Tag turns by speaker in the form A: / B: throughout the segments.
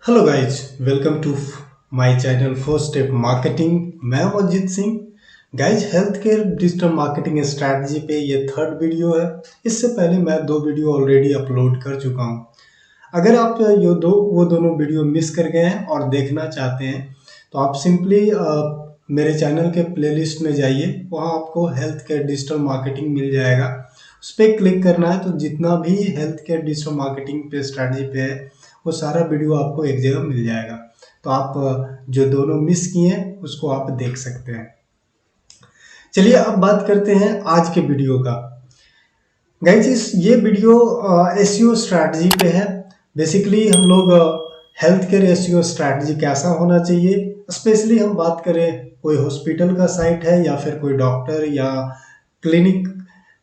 A: Hello guys, welcome to my channel four step marketing. मैं Ajit Singh. Guys, health care digital marketing strategy पे ये third video है। इससे पहले मैं दो वीडियो ऑलरेडी अपलोड कर चुका हूँ। अगर आप वो दोनों वीडियो मिस कर गए हैं और देखना चाहते हैं तो आप सिंपली मेरे चैनल के प्लेलिस्ट में जाइए। वहाँ आपको हेल्थ केयर डिजिटल मार्केटिंग मिल जाएगा। उस पर क्लिक करना है तो जितना भी हेल्थ केयर डिजिटल मार्केटिंग पे स्ट्रैटेजी पे है वो सारा वीडियो आपको एक जगह मिल जाएगा। तो आप जो दोनों मिस किए हैं उसको आप देख सकते हैं। चलिए अब बात करते हैं आज के वीडियो का। गाइस, ये वीडियो एसईओ स्ट्रैटेजी पे है। बेसिकली हम लोग हेल्थ केयर एसईओ स्ट्रैटेजी कैसा होना चाहिए, स्पेशली हम बात करें कोई हॉस्पिटल का साइट है या फिर कोई डॉक्टर या क्लिनिक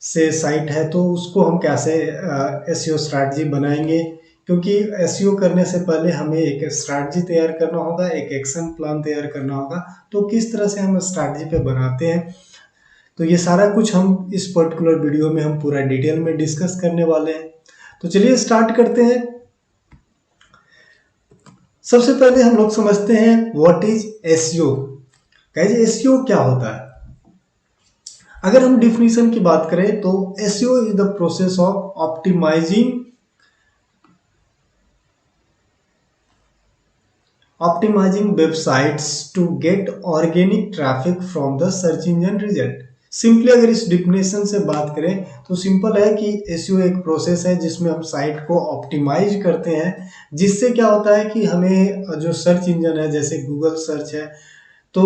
A: से साइट है तो उसको हम कैसे एसईओ स्ट्रैटेजी बनाएंगे। क्योंकि एसईओ करने से पहले हमें एक स्ट्रैटेजी तैयार करना होगा, एक एक्शन प्लान तैयार करना होगा। तो किस तरह से हम स्ट्रैटेजी पे बनाते हैं तो ये सारा कुछ हम इस पर्टिकुलर वीडियो में हम पूरा डिटेल में डिस्कस करने वाले हैं। तो चलिए स्टार्ट करते हैं। सबसे पहले हम लोग समझते हैं what is SEO. Guys, SEO क्या होता है? अगर हम डिफिनीशन की बात करें तो SEO is the process of optimizing websites to get organic traffic from the search engine result। Simply अगर इस डिफिनेशन से बात करें तो सिंपल है कि एसईओ एक प्रोसेस है जिसमें हम साइट को ऑप्टिमाइज करते हैं। जिससे क्या होता है कि हमें जो सर्च इंजन है जैसे गूगल सर्च है तो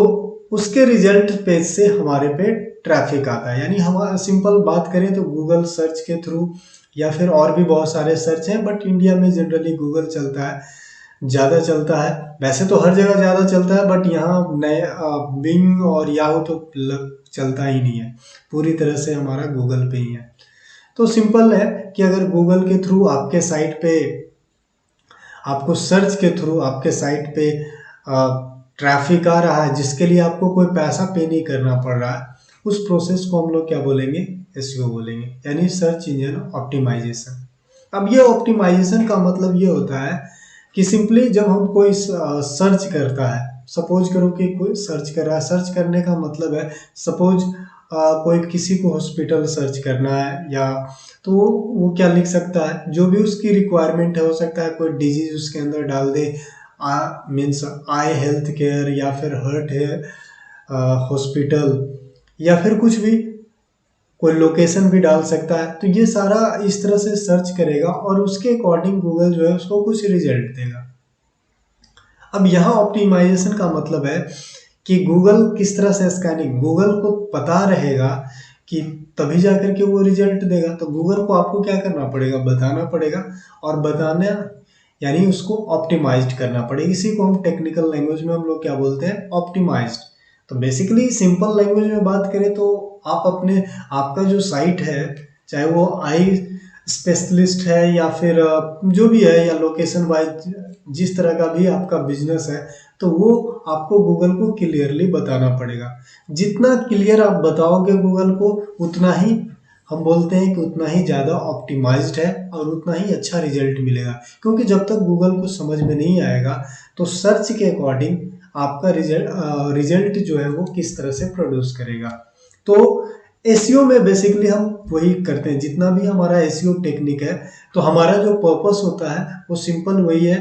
A: उसके रिजल्ट पेज से हमारे पे ट्रैफिक आता है। यानी हम सिंपल बात करें तो गूगल सर्च के थ्रू या फिर और भी बहुत सारे सर्च हैं, बट इंडिया में जनरली गूगल चलता है, ज़्यादा चलता है। वैसे तो हर जगह ज़्यादा चलता है बट यहाँ नए बिंग और याहू तो चलता ही नहीं है। पूरी तरह से हमारा गूगल पे ही है। तो सिंपल है कि अगर गूगल के थ्रू आपके साइट पे आपको सर्च के थ्रू आपके साइट पे ट्रैफिक आ रहा है जिसके लिए आपको कोई पैसा पे नहीं करना पड़ रहा है, उस प्रोसेस को हम लोग क्या बोलेंगे? एसईओ बोलेंगे, यानी सर्च इंजन ऑप्टिमाइजेशन। अब ये ऑप्टिमाइजेशन का मतलब ये होता है कि सिंपली जब हम कोई सर्च करता है, सपोज करो कि कोई सर्च कर रहा है। सर्च करने का मतलब है सपोज कोई किसी को हॉस्पिटल सर्च करना है या तो वो क्या लिख सकता है, जो भी उसकी रिक्वायरमेंट है। हो सकता है कोई डिजीज उसके अंदर डाल दे, मीन्स आई हेल्थ केयर या फिर हर्ट है हॉस्पिटल या फिर कुछ भी, कोई लोकेशन भी डाल सकता है। तो ये सारा इस तरह से सर्च करेगा और उसके अकॉर्डिंग गूगल जो है उसको कुछ रिजल्ट देगा। अब यहाँ ऑप्टिमाइजेशन का मतलब है कि गूगल किस तरह से स्कैनिंग, गूगल को पता रहेगा कि तभी जाकर के वो रिजल्ट देगा। तो गूगल को आपको क्या करना पड़ेगा? बताना पड़ेगा। और बताना यानी उसको ऑप्टिमाइज्ड करना पड़ेगा। इसी को हम टेक्निकल लैंग्वेज में हम लोग क्या बोलते हैं? ऑप्टिमाइज्ड। तो बेसिकली सिंपल लैंग्वेज में बात करें तो आप अपने आपका जो साइट है, चाहे वो आई स्पेशलिस्ट है या फिर जो भी है, या लोकेशन वाइज जिस तरह का भी आपका बिजनेस है, तो वो आपको गूगल को क्लियरली बताना पड़ेगा। जितना क्लियर आप बताओगे गूगल को उतना ही हम बोलते हैं कि उतना ही ज़्यादा ऑप्टिमाइज्ड है और उतना ही अच्छा रिजल्ट मिलेगा। क्योंकि जब तक गूगल को समझ में नहीं आएगा तो सर्च के अकॉर्डिंग आपका रिजल्ट जो है वो किस तरह से प्रोड्यूस करेगा। तो एसईओ में बेसिकली हम वही करते हैं। जितना भी हमारा एसईओ टेक्निक है तो हमारा जो पर्पस होता है वो सिंपल वही है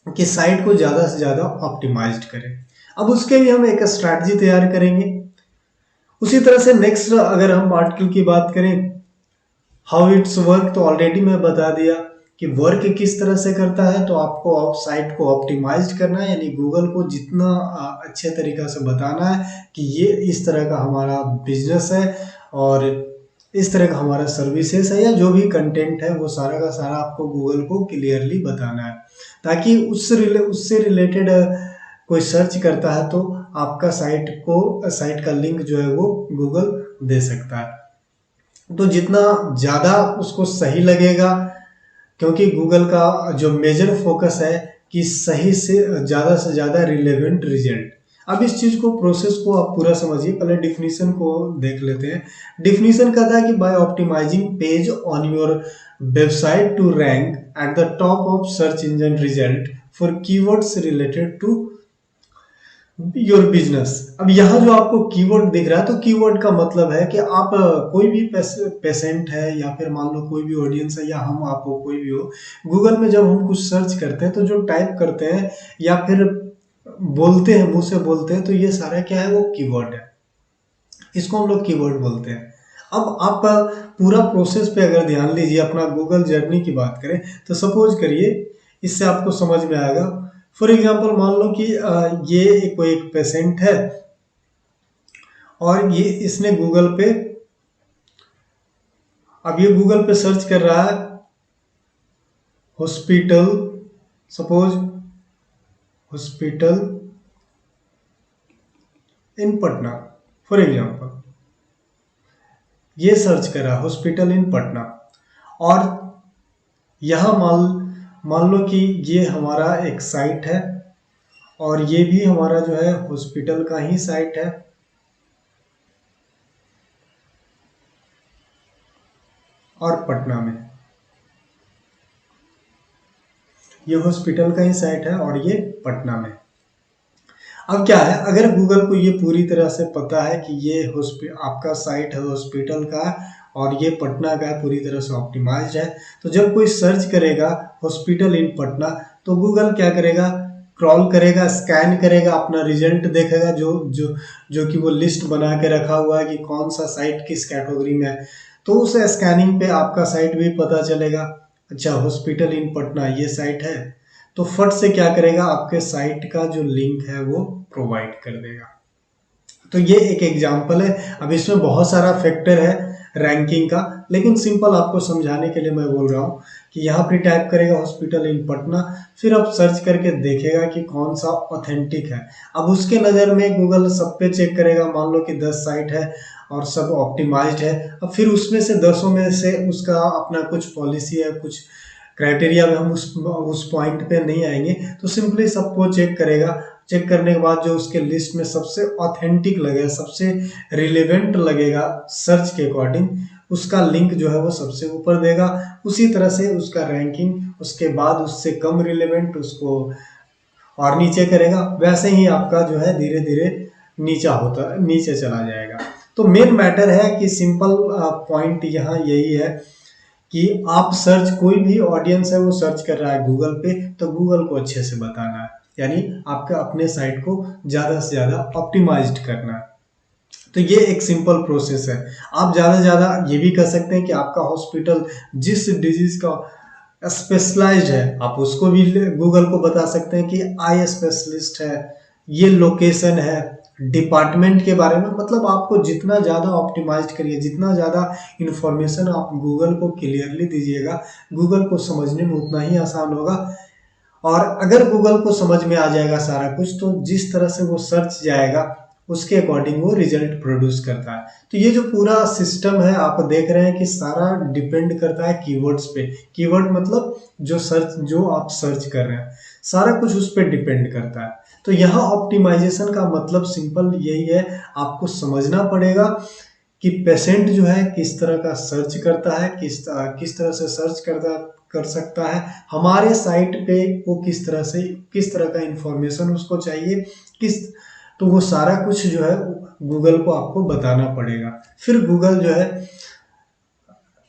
A: कि साइट को ज़्यादा से ज़्यादा ऑप्टिमाइज्ड करें। अब उसके लिए हम एक स्ट्रैटेजी तैयार करेंगे। उसी तरह से नेक्स्ट अगर हम आर्टिकल की बात करें हाउ इट्स वर्क, तो ऑलरेडी मैं बता दिया कि वर्क किस तरह से करता है। तो आपको साइट को ऑप्टिमाइज्ड करना है, यानी गूगल को जितना अच्छे तरीका से बताना है कि ये इस तरह का हमारा बिजनेस है और इस तरह का हमारा सर्विसेज है या जो भी कंटेंट है वो सारा का सारा आपको गूगल को क्लियरली बताना है, ताकि उससे रिलेटेड कोई सर्च करता है तो आपका साइट का लिंक जो है वो गूगल दे सकता है। तो जितना ज़्यादा उसको सही लगेगा, क्योंकि गूगल का जो मेजर फोकस है कि सही से ज़्यादा रिलेवेंट रिजल्ट। अब इस चीज़ को प्रोसेस को आप पूरा समझिए। पहले डिफिनीशन को देख लेते हैं। डिफिनीशन कहता है कि by optimizing page on your website to rank at the top of search engine result for keywords related to your business. अब यहाँ जो आपको कीवर्ड दिख रहा है, तो कीवर्ड का मतलब है कि आप कोई भी पेशेंट है या फिर मान लो कोई भी ऑडियंस है या हम आप हो कोई भी हो, गूगल में जब हम कुछ सर्च करते हैं तो जो टाइप करते हैं या फिर बोलते हैं, मुंह से बोलते हैं, तो ये सारा क्या है, वो कीवर्ड है। इसको हम लोग कीवर्ड बोलते हैं। अब आप पूरा प्रोसेस पे अगर ध्यान लीजिए, अपना गूगल जर्नी की बात करें तो सपोज करिए, इससे आपको समझ में आएगा। फॉर एग्जांपल मान लो कि ये कोई एक पेशेंट है और ये इसने गूगल पे, अब ये गूगल पे सर्च कर रहा है hospital, suppose hospital in Patna, for example ये सर्च कर रहा है हॉस्पिटल इन पटना। और यहाँ मान लो कि ये हमारा एक साइट है और ये भी हमारा जो है हॉस्पिटल का ही साइट है। और पटना में ये हॉस्पिटल का ही साइट है और ये पटना में। अब क्या है, अगर गूगल को ये पूरी तरह से पता है कि ये आपका साइट है हॉस्पिटल का और ये पटना का है, पूरी तरह से ऑप्टिमाइज्ड है, तो जब कोई सर्च करेगा हॉस्पिटल इन पटना, तो गूगल क्या करेगा, क्रॉल करेगा, स्कैन करेगा, अपना रिजल्ट देखेगा, जो जो जो कि वो लिस्ट बना के रखा हुआ है कि कौन सा साइट किस कैटेगरी में है। तो उस स्कैनिंग पे आपका साइट भी पता चलेगा। अच्छा, हॉस्पिटल इन पटना ये साइट है, तो फट से क्या करेगा, आपके साइट का जो लिंक है वो प्रोवाइड कर देगा। तो ये एक एग्जांपल है। अब इसमें बहुत सारा फैक्टर है रैंकिंग का, लेकिन सिंपल आपको समझाने के लिए मैं बोल रहा हूँ कि यहाँ पे टाइप करेगा हॉस्पिटल इन पटना, फिर आप सर्च करके देखेगा कि कौन सा ऑथेंटिक है। अब उसके नज़र में गूगल सब पे चेक करेगा, मान लो कि 10 साइट है और सब ऑप्टिमाइज्ड है। अब फिर उसमें से 10 में से उसका अपना कुछ पॉलिसी है, कुछ क्राइटेरिया में हम उस पॉइंट पे नहीं आएंगे, तो सिंपली सबको चेक करेगा। चेक करने के बाद जो उसके लिस्ट में सबसे ऑथेंटिक लगेगा, सबसे रिलेवेंट लगेगा सर्च के अकॉर्डिंग, उसका लिंक जो है वो सबसे ऊपर देगा। उसी तरह से उसका रैंकिंग उसके बाद उससे कम रिलेवेंट उसको और नीचे करेगा। वैसे ही आपका जो है धीरे धीरे नीचे चला जाएगा। तो मेन मैटर है कि सिंपल पॉइंट यहाँ यही है कि आप सर्च, कोई भी ऑडियंस है वो सर्च कर रहा है गूगल पे, तो गूगल को अच्छे से बताना है, यानी आपका अपने साइट को ज़्यादा से ज़्यादा ऑप्टिमाइज्ड करना है। तो ये एक सिंपल प्रोसेस है। आप ज़्यादा से ज़्यादा ये भी कर सकते हैं कि आपका हॉस्पिटल जिस डिजीज का स्पेशलाइज्ड है, आप उसको भी गूगल को बता सकते हैं कि आई स्पेशलिस्ट है, ये लोकेशन है, डिपार्टमेंट के बारे में। मतलब आपको जितना ज़्यादा ऑप्टिमाइज्ड करिए, जितना ज़्यादा इंफॉर्मेशन आप गूगल को क्लियरली दीजिएगा, गूगल को समझने में उतना ही आसान होगा। और अगर गूगल को समझ में आ जाएगा सारा कुछ, तो जिस तरह से वो सर्च जाएगा उसके अकॉर्डिंग वो रिजल्ट प्रोड्यूस करता है। तो ये जो पूरा सिस्टम है आप देख रहे हैं कि सारा डिपेंड करता है कीवर्ड्स पे। कीवर्ड मतलब जो आप सर्च कर रहे हैं, सारा कुछ उस पर डिपेंड करता है। तो यहाँ ऑप्टिमाइजेशन का मतलब सिंपल यही है, आपको समझना पड़ेगा कि पेशेंट जो है किस तरह का सर्च करता है, किस तरह से सर्च कर सकता है, हमारे साइट पे वो किस तरह का इंफॉर्मेशन उसको चाहिए, किस तो वो सारा कुछ जो है गूगल को आपको बताना पड़ेगा, फिर गूगल जो है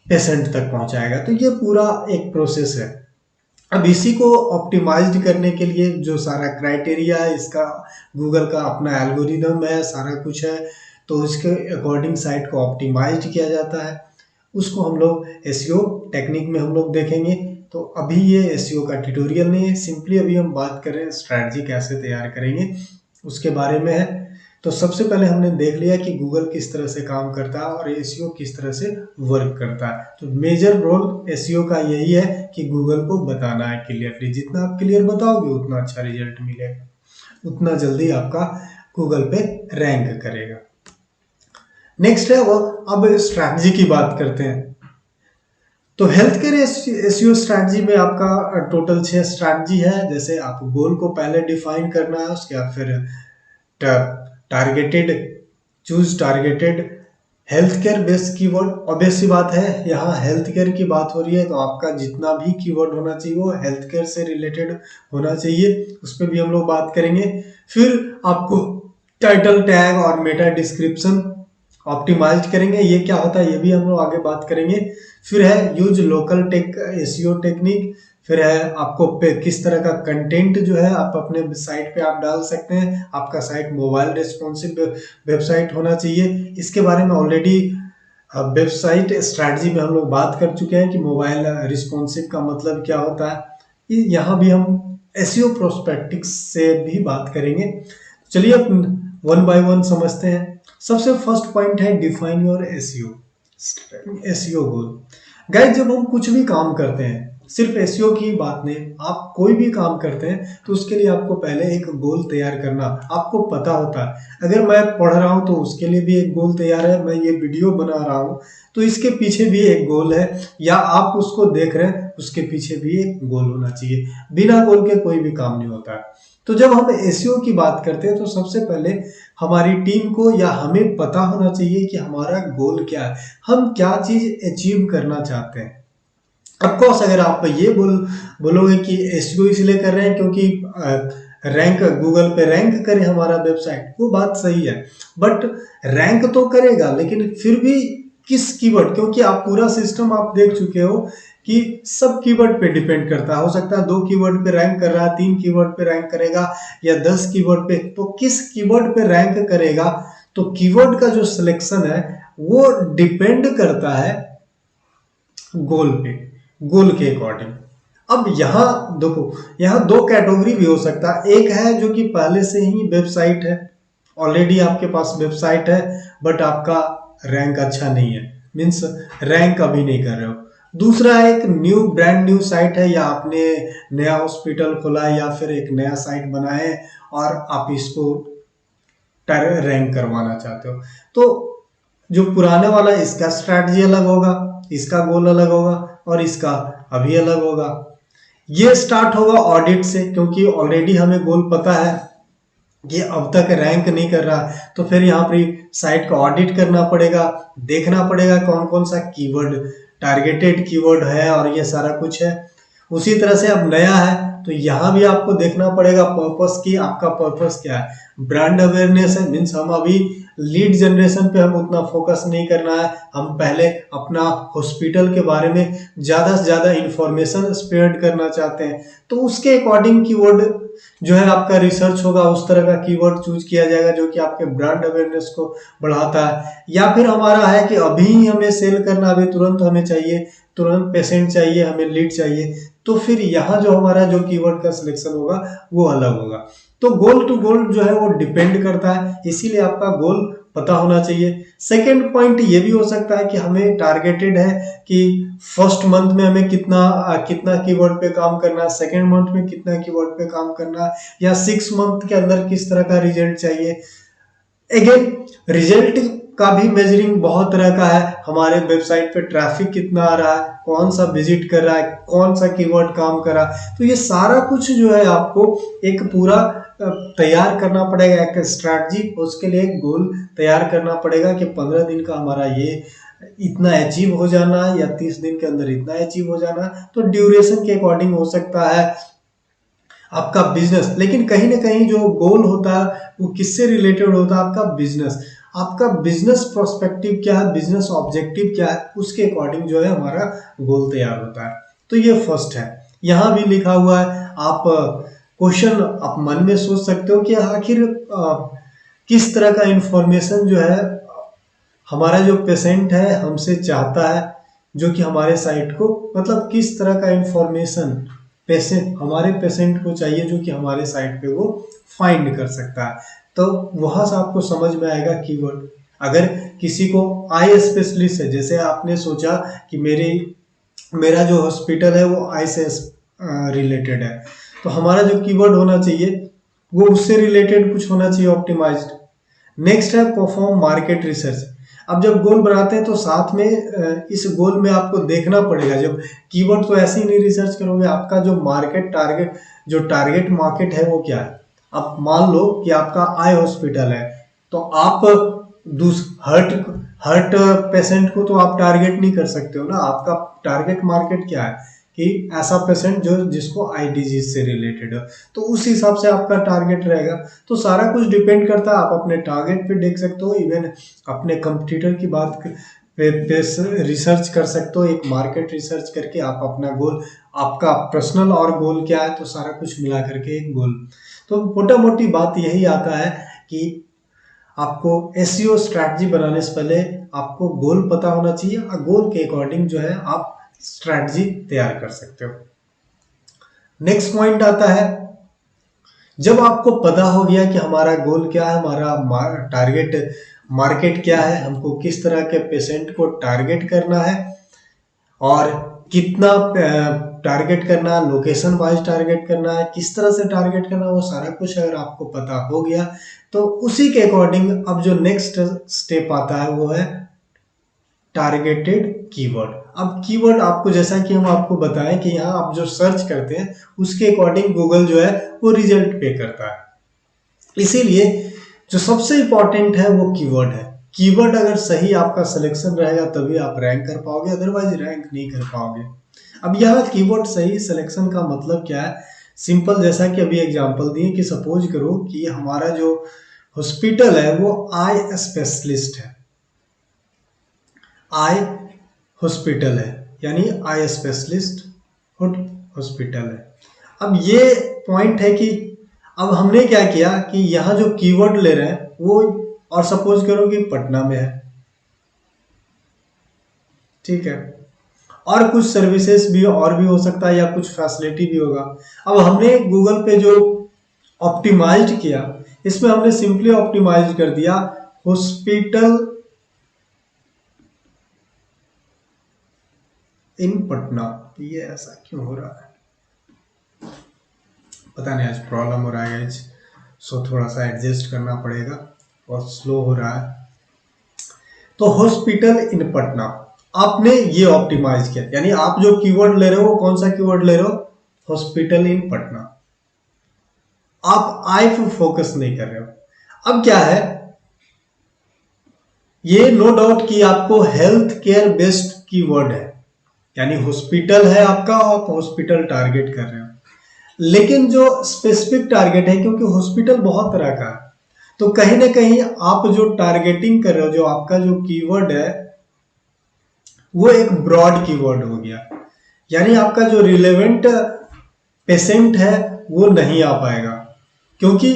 A: पेशेंट तक पहुंचाएगा। तो ये पूरा एक प्रोसेस है। अब इसी को ऑप्टिमाइज्ड करने के लिए जो सारा क्राइटेरिया है, इसका गूगल का अपना एल्गोरिदम है, सारा कुछ है, तो उसके अकॉर्डिंग साइट को ऑप्टिमाइज्ड किया जाता है। उसको हम लोग एसईओ टेक्निक में हम लोग देखेंगे। तो अभी ये एसईओ का ट्यूटोरियल नहीं है, सिंपली अभी हम बात करें स्ट्रैटेजी कैसे तैयार करेंगे उसके बारे में है। तो सबसे पहले हमने देख लिया कि गूगल किस तरह से काम करता है और एसईओ किस तरह से वर्क करता है। तो मेजर रोल एसईओ का यही है कि गूगल को बताना है क्लियरली। जितना आप क्लियर बताओगे उतना अच्छा रिजल्ट मिलेगा, उतना जल्दी आपका गूगल पे रैंक करेगा। नेक्स्ट है वो, अब स्ट्रैटेजी की बात करते हैं। तो हेल्थ केयर एसईओ स्ट्रैटेजी में आपका टोटल 6 स्ट्रैटेजी है। जैसे आप गोल को पहले डिफाइन करना है, उसके बाद फिर targeted health care based keyword, obvious सी बात है यहाँ हेल्थ केयर की बात हो रही है तो आपका जितना भी कीवर्ड होना चाहिए वो हेल्थ केयर से रिलेटेड होना चाहिए, उस पर भी हम लोग बात करेंगे। फिर आपको टाइटल टैग और मेटा डिस्क्रिप्शन ऑप्टिमाइज करेंगे, ये क्या होता है ये भी हम लोग आगे बात करेंगे। फिर है use local tech SEO technique. फिर है आपको किस तरह का कंटेंट जो है आप अपने साइट पे आप डाल सकते हैं, आपका साइट मोबाइल रिस्पॉन्सिव वेबसाइट होना चाहिए। इसके बारे में ऑलरेडी वेबसाइट स्ट्रैटेजी में हम लोग बात कर चुके हैं कि मोबाइल रिस्पॉन्सिव का मतलब क्या होता है। यहाँ भी हम एसईओ प्रोस्पेक्टिक्स से भी बात करेंगे। चलिए अब वन बाय वन समझते हैं। सबसे फर्स्ट पॉइंट है define your SEO, SEO goal. Guys जब हम कुछ भी काम करते हैं, सिर्फ एसईओ की बात नहीं, आप कोई भी काम करते हैं तो उसके लिए आपको पहले एक गोल तैयार करना आपको पता होता है। अगर मैं पढ़ रहा हूं तो उसके लिए भी एक गोल तैयार है, मैं ये वीडियो बना रहा हूं तो इसके पीछे भी एक गोल है, या आप उसको देख रहे हैं उसके पीछे भी एक गोल होना चाहिए। बिना गोल के कोई भी काम नहीं होता है। तो जब हम एसईओ की बात करते हैं तो सबसे पहले हमारी टीम को या हमें पता होना चाहिए कि हमारा गोल क्या है, हम क्या चीज अचीव करना चाहते हैं। ऑफकोर्स अगर आप ये बोलोगे कि एसईओ इसलिए कर रहे हैं क्योंकि रैंक गूगल पे रैंक करे हमारा वेबसाइट, वो बात सही है, बट रैंक तो करेगा लेकिन फिर भी किस कीवर्ड, क्योंकि आप पूरा सिस्टम आप देख चुके हो कि सब कीवर्ड पे डिपेंड करता है। हो सकता है 2 कीवर्ड पे रैंक कर रहा है, 3 कीवर्ड पे रैंक करेगा या 10 कीवर्ड पे, तो किस कीवर्ड पे रैंक करेगा। तो कीवर्ड का जो सिलेक्शन है वो डिपेंड करता है गोल पे, गोल के अकॉर्डिंग। अब यहाँ देखो, यहाँ 2 कैटेगरी भी हो सकता है। एक है जो कि पहले से ही वेबसाइट है, ऑलरेडी आपके पास वेबसाइट है बट आपका रैंक अच्छा नहीं है, मीन्स रैंक अभी नहीं कर रहे हो। दूसरा एक न्यू ब्रांड न्यू साइट है, या आपने नया हॉस्पिटल खोला है या फिर एक नया साइट बनाए और आप इसको रैंक करवाना चाहते हो। तो जो पुराने वाला इसका स्ट्रैटेजी अलग होगा, इसका गोल अलग होगा और इसका अभी अलग होगा। ये स्टार्ट होगा ऑडिट से, क्योंकि ऑलरेडी हमें गोल पता है कि अब तक रैंक नहीं कर रहा, तो फिर यहाँ पर साइट का ऑडिट करना पड़ेगा, देखना पड़ेगा कौन कौन सा कीवर्ड टारगेटेड कीवर्ड है और ये सारा कुछ है। उसी तरह से अब नया है तो यहाँ भी आपको देखना पड़ेगा पर्पस की, आपका पर्पस क्या है। ब्रांड अवेयरनेस है, मीन्स हम अभी लीड जनरेशन पे हम उतना फोकस नहीं करना है, हम पहले अपना हॉस्पिटल के बारे में ज़्यादा से ज़्यादा इंफॉर्मेशन स्प्रेड करना चाहते हैं। तो उसके अकॉर्डिंग कीवर्ड जो है आपका रिसर्च होगा, उस तरह का कीवर्ड चूज किया जाएगा जो कि आपके ब्रांड अवेयरनेस को बढ़ाता है। या फिर हमारा है कि अभी हमें सेल करना, अभी तुरंत हमें चाहिए, तुरंत पेशेंट चाहिए, हमें लीड चाहिए, तो फिर यहाँ जो हमारा जो कीवर्ड का सिलेक्शन होगा वो अलग होगा। तो गोल टू गोल जो है वो डिपेंड करता है, इसीलिए आपका गोल पता होना चाहिए। सेकेंड पॉइंट ये भी हो सकता है कि हमें टारगेटेड है कि फर्स्ट मंथ में हमें कितना कीवर्ड पे काम करना है, सेकेंड मंथ में कितना कीवर्ड पे काम करना है, या 6 मंथ के अंदर किस तरह का रिजल्ट चाहिए। अगेन रिजल्ट का भी मेजरिंग बहुत तरह का है, हमारे वेबसाइट पे ट्रैफिक कितना आ रहा है, कौन सा विजिट कर रहा है, कौन सा कीवर्ड काम कर रहा है, तो ये सारा कुछ जो है आपको एक पूरा तैयार करना पड़ेगा, एक स्ट्रैटेजी, उसके लिए एक गोल तैयार करना पड़ेगा कि 15 दिन का हमारा ये इतना अचीव हो जाना है या 30 दिन के अंदर इतना अचीव हो जाना है। तो ड्यूरेशन के अकॉर्डिंग हो सकता है आपका बिजनेस, लेकिन कहीं ना कहीं जो गोल होता है वो किससे रिलेटेड होता है, आपका बिजनेस, आपका बिजनेस प्रोस्पेक्टिव क्या है, बिजनेस ऑब्जेक्टिव क्या है, उसके अकॉर्डिंग जो है हमारा गोल तैयार होता है। तो ये फर्स्ट है। यहाँ भी लिखा हुआ है, आप क्वेश्चन आप मन में सोच सकते हो कि आखिर किस तरह का इंफॉर्मेशन जो है हमारा जो पेशेंट है हमसे चाहता है, जो कि हमारे साइट को, मतलब किस तरह का इंफॉर्मेशन पेशेंट हमारे पेशेंट को चाहिए जो कि हमारे साइट पे वो फाइंड कर सकता है। तो वहां से आपको समझ में आएगा कीवर्ड। अगर किसी को आई स्पेशलिस्ट है, जैसे आपने सोचा कि मेरा जो हॉस्पिटल है वो आई से रिलेटेड है, तो हमारा जो कीवर्ड होना चाहिए वो उससे रिलेटेड कुछ होना चाहिए, ऑप्टिमाइज्ड। नेक्स्ट है परफॉर्म मार्केट रिसर्च। अब जब गोल बनाते हैं तो साथ में इस गोल में आपको देखना पड़ेगा, जब कीवर्ड तो ऐसे ही नहीं रिसर्च करोगे, आपका जो टारगेट मार्केट है वो क्या है। अब मान लो कि आपका आई हॉस्पिटल है, तो आप हर्ट हर्ट पेशेंट को तो आप टारगेट नहीं कर सकते हो ना। आपका टारगेट मार्केट क्या है कि ऐसा पेशेंट जो जिसको आई डिजीज से रिलेटेड है, तो उस हिसाब से आपका टारगेट रहेगा। तो सारा कुछ डिपेंड करता है, आप अपने टारगेट पे देख सकते हो, इवन अपने कंपटीटर की बात पे रिसर्च कर सकते हो, एक मार्केट रिसर्च करके आप अपना गोल, आपका पर्सनल और गोल क्या है, तो सारा कुछ मिला करके एक गोल। तो मोटा मोटी बात यही आता है कि आपको एसईओ स्ट्रैटेजी बनाने से पहले आपको गोल पता होना चाहिए, और गोल के अकॉर्डिंग जो है आप स्ट्रैटेजी तैयार कर सकते हो। नेक्स्ट पॉइंट आता है, जब आपको पता हो गया कि हमारा गोल क्या है, हमारा टारगेट मार्केट क्या है, हमको किस तरह के पेशेंट को टारगेट करना है और कितना टारगेट करना है, लोकेशन वाइज टारगेट करना है, किस तरह से टारगेट करना है, वो सारा कुछ अगर आपको पता हो गया तो उसी के अकॉर्डिंग अब जो नेक्स्ट स्टेप आता है वो है टारगेटेड कीवर्ड। अब कीवर्ड आपको, जैसा कि हम आपको बताएं कि यहाँ आप जो सर्च करते हैं उसके अकॉर्डिंग गूगल जो है वो रिजल्ट पे करता है। इसीलिए जो सबसे इंपॉर्टेंट है वो कीवर्ड है। कीवर्ड अगर सही आपका सिलेक्शन रहेगा तभी आप रैंक कर पाओगे, अदरवाइज रैंक नहीं कर पाओगे। अब यहाँ कीवर्ड सही सिलेक्शन का मतलब क्या है, सिंपल, जैसा कि अभी एग्जांपल दिए कि सपोज करो कि हमारा जो हॉस्पिटल है वो आई स्पेशलिस्ट है, आई हॉस्पिटल है, यानी आई स्पेशलिस्ट हॉस्पिटल है। अब ये पॉइंट है कि अब हमने क्या किया कि यहाँ जो कीवर्ड ले रहे हैं वो, और सपोज करो कि पटना में है, ठीक है, और कुछ सर्विसेज भी और भी हो सकता है या कुछ फैसिलिटी भी होगा। अब हमने गूगल पे जो ऑप्टिमाइज किया, इसमें हमने सिंपली ऑप्टिमाइज कर दिया हॉस्पिटल इन पटना। ये ऐसा क्यों हो रहा है, पता नहीं, आज प्रॉब्लम हो रहा है गाइस, सो थोड़ा सा एडजस्ट करना पड़ेगा, और स्लो हो रहा है। तो हॉस्पिटल इन पटना आपने ये ऑप्टिमाइज किया, यानी आप जो कीवर्ड ले रहे हो वो कौन सा कीवर्ड ले रहे हो, हॉस्पिटल इन पटना। आप आई पे फोकस नहीं कर रहे हो। अब क्या है, ये नो डाउट कि आपको हेल्थ केयर बेस्ड कीवर्ड है, यानी हॉस्पिटल है आपका, आप हॉस्पिटल टारगेट कर रहे हो। लेकिन जो स्पेसिफिक टारगेट है, क्योंकि हॉस्पिटल बहुत तरह का है, तो कहीं ना कहीं आप जो टारगेटिंग कर रहे हो, जो आपका जो कीवर्ड है वो एक ब्रॉड कीवर्ड हो गया, यानी आपका जो रिलेवेंट पेशेंट है वो नहीं आ पाएगा, क्योंकि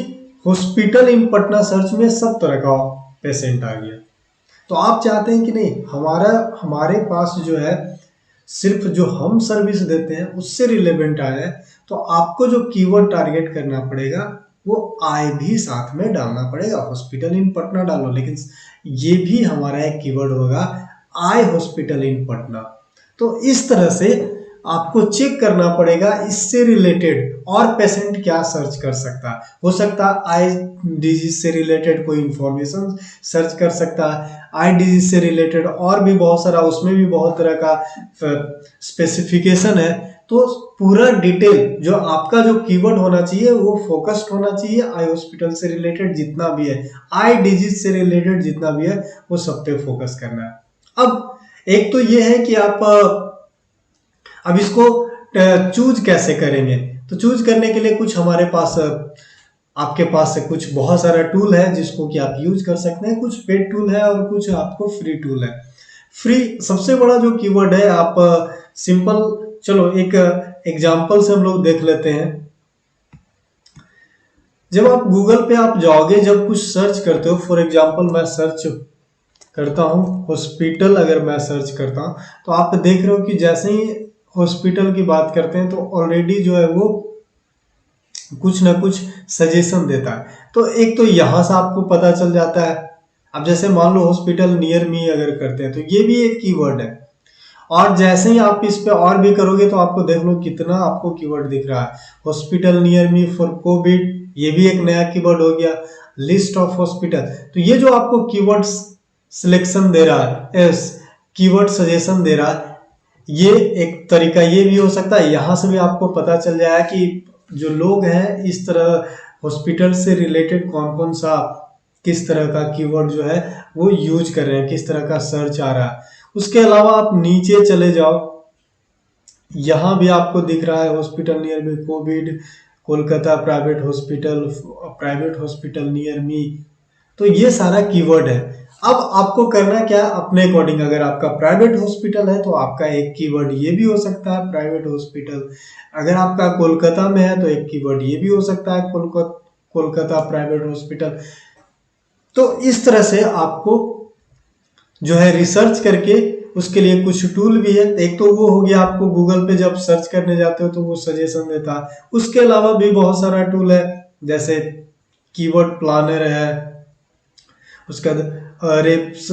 A: हॉस्पिटल इन पटना सर्च में सब तरह का पेशेंट आ गया। तो आप चाहते हैं कि नहीं, हमारे पास जो है सिर्फ जो हम सर्विस देते हैं उससे रिलेवेंट आया है, तो आपको जो कीवर्ड टारगेट करना पड़ेगा वो आई भी साथ में डालना पड़ेगा। हॉस्पिटल इन पटना डालो, लेकिन ये भी हमारा एक कीवर्ड होगा, आई हॉस्पिटल इन पटना। तो इस तरह से आपको चेक करना पड़ेगा इससे रिलेटेड और पेशेंट क्या सर्च कर सकता है। हो सकता है आई डिजीज से रिलेटेड कोई इंफॉर्मेशन सर्च कर सकता है, आई डिजीज से रिलेटेड और भी बहुत सारा, उसमें भी बहुत तरह का स्पेसिफिकेशन है। तो पूरा डिटेल जो आपका जो कीवर्ड होना चाहिए वो फोकस्ड होना चाहिए, आई हॉस्पिटल से रिलेटेड जितना भी है, आई डिजीज से रिलेटेड जितना भी है, वो सब पे फोकस करना है। अब एक तो ये है कि आप अब इसको चूज कैसे करेंगे, तो चूज करने के लिए कुछ हमारे पास, आपके पास कुछ बहुत सारा टूल है जिसको कि आप यूज कर सकते हैं। कुछ पेड टूल है और कुछ आपको फ्री टूल है। फ्री सबसे बड़ा जो कीवर्ड है, आप सिंपल, चलो एक एग्जांपल से हम लोग देख लेते हैं। जब आप गूगल पे आप जाओगे, जब कुछ सर्च करते हो, फॉर एग्जांपल मैं सर्च करता हूँ हॉस्पिटल, अगर मैं सर्च करता हूँ तो आप देख रहे हो कि जैसे ही हॉस्पिटल की बात करते हैं तो ऑलरेडी जो है वो कुछ ना कुछ सजेशन देता है। तो एक तो यहाँ से आपको पता चल जाता है। अब जैसे मान लो हॉस्पिटल नियर मी अगर करते हैं तो ये भी एक कीवर्ड है, और जैसे ही आप इस पे और भी करोगे तो आपको देख लो कितना आपको कीवर्ड दिख रहा है। Hospital near me for Covid, ये भी एक नया कीवर्ड हो गया। लिस्ट ऑफ हॉस्पिटल, तो ये जो आपको कीवर्ड सिलेक्शन दे रहा है, कीवर्ड सजेशन दे रहा है, ये एक तरीका ये भी हो सकता है। यहाँ से भी आपको पता चल जाएगा कि जो लोग हैं इस तरह हॉस्पिटल से रिलेटेड कौन कौन सा किस तरह का कीवर्ड जो है वो यूज कर रहे हैं, किस तरह का सर्च आ रहा है। उसके अलावा आप नीचे चले जाओ, यहाँ भी आपको दिख रहा है हॉस्पिटल नियर मी Covid, Kolkata private hospital near मी। तो ये सारा कीवर्ड है। अब आपको करना क्या है, अपने अकॉर्डिंग, अगर आपका प्राइवेट हॉस्पिटल है तो आपका एक कीवर्ड ये भी हो सकता है प्राइवेट हॉस्पिटल, अगर आपका कोलकाता में है तो एक कीवर्ड ये भी हो सकता है कोलकाता प्राइवेट हॉस्पिटल। तो इस तरह से आपको जो है रिसर्च करके, उसके लिए कुछ टूल भी है। एक तो वो हो गया, आपको गूगल पे जब सर्च करने जाते हो तो वो सजेशन देता है। उसके अलावा भी बहुत सारा टूल है, जैसे कीवर्ड प्लानर है, उसके बाद रेप्स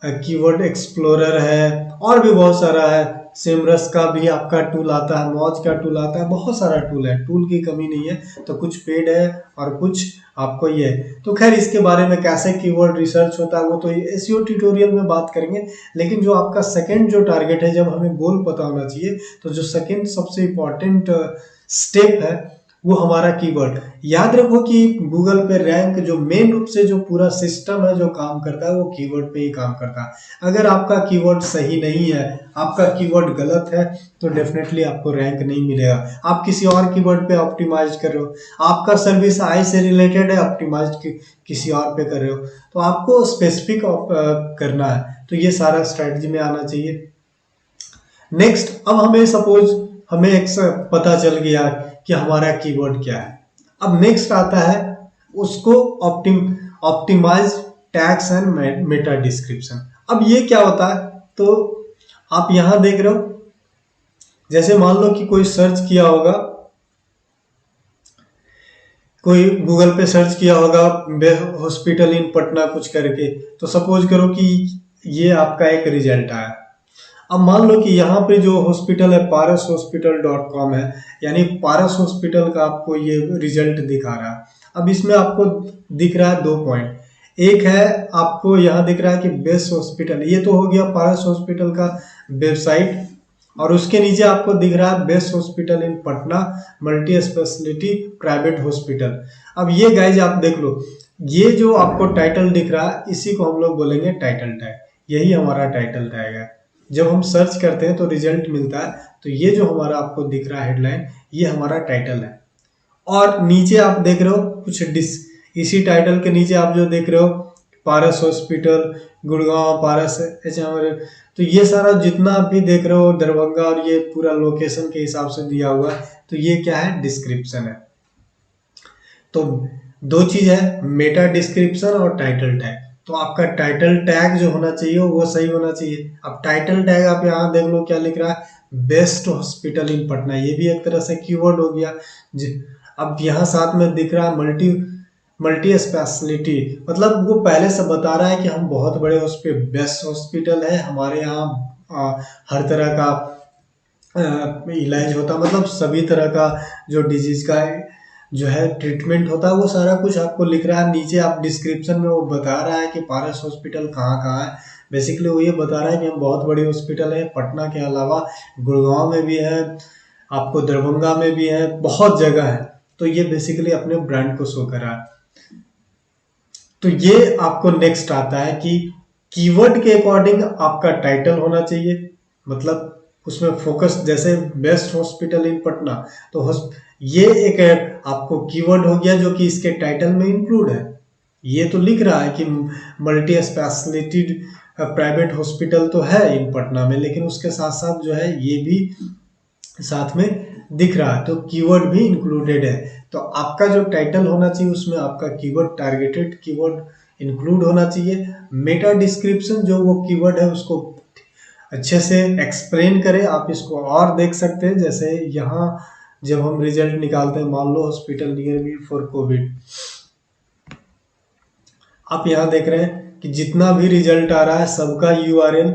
A: कीवर्ड एक्सप्लोरर है, और भी बहुत सारा है। सेमरस का भी आपका टूल आता है, मौज का टूल आता है, बहुत सारा टूल है, टूल की कमी नहीं है। तो कुछ पेड है और कुछ आपको ये है। तो खैर, इसके बारे में कैसे कीवर्ड रिसर्च होता है वो तो एसईओ ट्यूटोरियल में बात करेंगे। लेकिन जो आपका सेकंड जो टारगेट है, जब हमें गोल पता होना चाहिए, तो जो सेकंड सबसे इम्पोर्टेंट स्टेप है वो हमारा कीवर्ड। याद रखो कि गूगल पे रैंक जो मेन रूप से जो पूरा सिस्टम है जो काम करता है वो कीवर्ड पे ही काम करता है। अगर आपका कीवर्ड सही नहीं है, आपका कीवर्ड गलत है, तो डेफिनेटली आपको रैंक नहीं मिलेगा। आप किसी और कीवर्ड पे ऑप्टिमाइज कर रहे हो, आपका सर्विस आई से रिलेटेड है, ऑप्टिमाइज किसी और पे कर रहे हो, तो आपको स्पेसिफिक करना है। तो ये सारा स्ट्रेटजी में आना चाहिए। नेक्स्ट, अब हमें एक पता चल गया कि हमारा कीवर्ड क्या है। अब नेक्स्ट आता है उसको optimize tags and meta description. अब ये क्या होता है, तो आप यहां देख रहे हो, जैसे मान लो कि कोई सर्च किया होगा, कोई गूगल पे सर्च किया होगा हॉस्पिटल इन पटना कुछ करके, तो सपोज करो कि ये आपका एक रिजल्ट आया। अब मान लो कि यहाँ पे जो हॉस्पिटल है parashospital.com है, यानी पारस हॉस्पिटल का आपको ये रिजल्ट दिखा रहा है। अब इसमें आपको दिख रहा है 2 पॉइंट, एक है आपको यहाँ दिख रहा है कि बेस्ट हॉस्पिटल, ये तो हो गया पारस हॉस्पिटल का वेबसाइट, और उसके नीचे आपको दिख रहा है best hospital in Patna multi speciality private hospital. अब ये गाइज आप देख लो, ये जो आपको टाइटल दिख रहा है इसी को हम लोग बोलेंगे टाइटल टैग, यही हमारा टाइटल टैग है। जब हम सर्च करते हैं तो रिजल्ट मिलता है, तो ये जो हमारा आपको दिख रहा है हेडलाइन, ये हमारा टाइटल है। और नीचे आप देख रहे हो कुछ इसी टाइटल के नीचे आप जो देख रहे हो पारस हॉस्पिटल गुड़गांव, पारस तो ये सारा जितना भी देख रहे हो दरभंगा, और ये पूरा लोकेशन के हिसाब से दिया हुआ है। तो ये क्या है, डिस्क्रिप्शन है। तो 2 चीज है, मेटा डिस्क्रिप्शन और टाइटल टैग। तो आपका टाइटल टैग जो होना चाहिए वो सही होना चाहिए। अब टाइटल टैग आप यहाँ देख लो क्या लिख रहा है, बेस्ट हॉस्पिटल इन पटना, ये भी एक तरह से कीवर्ड हो गया। अब यहाँ साथ में दिख रहा है मल्टी स्पेशलिटी, मतलब वो पहले से बता रहा है कि हम बहुत बड़े बेस्ट हॉस्पिटल है, हमारे यहाँ हर तरह का इलाज होता, मतलब सभी तरह का जो डिजीज का जो है ट्रीटमेंट होता है, वो सारा कुछ आपको लिख रहा है। नीचे आप डिस्क्रिप्शन में वो बता रहा है कि पारस हॉस्पिटल कहाँ कहाँ है। बेसिकली वो ये बता रहा है कि हम बहुत बड़ी हॉस्पिटल है, पटना के अलावा गुड़गांव में भी है, आपको दरभंगा में भी है, बहुत जगह है। तो ये बेसिकली अपने ब्रांड को शो कर रहा है। तो ये आपको नेक्स्ट आता है कि कीवर्ड के अकॉर्डिंग आपका टाइटल होना चाहिए, मतलब उसमें फोकस, जैसे बेस्ट हॉस्पिटल इन पटना, तो ये एक आपको कीवर्ड हो गया जो कि इसके टाइटल में इंक्लूड है। ये तो लिख रहा है कि मल्टी स्पेशलिटी प्राइवेट हॉस्पिटल तो है इन पटना में, लेकिन उसके साथ साथ जो है ये भी साथ में दिख रहा है, तो कीवर्ड भी इंक्लूडेड है। तो आपका जो टाइटल होना चाहिए उसमें आपका कीवर्ड, टारगेटेड कीवर्ड इंक्लूड होना चाहिए। मेटा डिस्क्रिप्शन जो वो कीवर्ड है उसको अच्छे से एक्सप्लेन करे। आप इसको और देख सकते हैं, जैसे यहाँ जब हम रिजल्ट निकालते हैं, मान लो hospital near me for COVID, आप यहाँ देख रहे हैं कि जितना भी रिजल्ट आ रहा है सबका यूआरएल,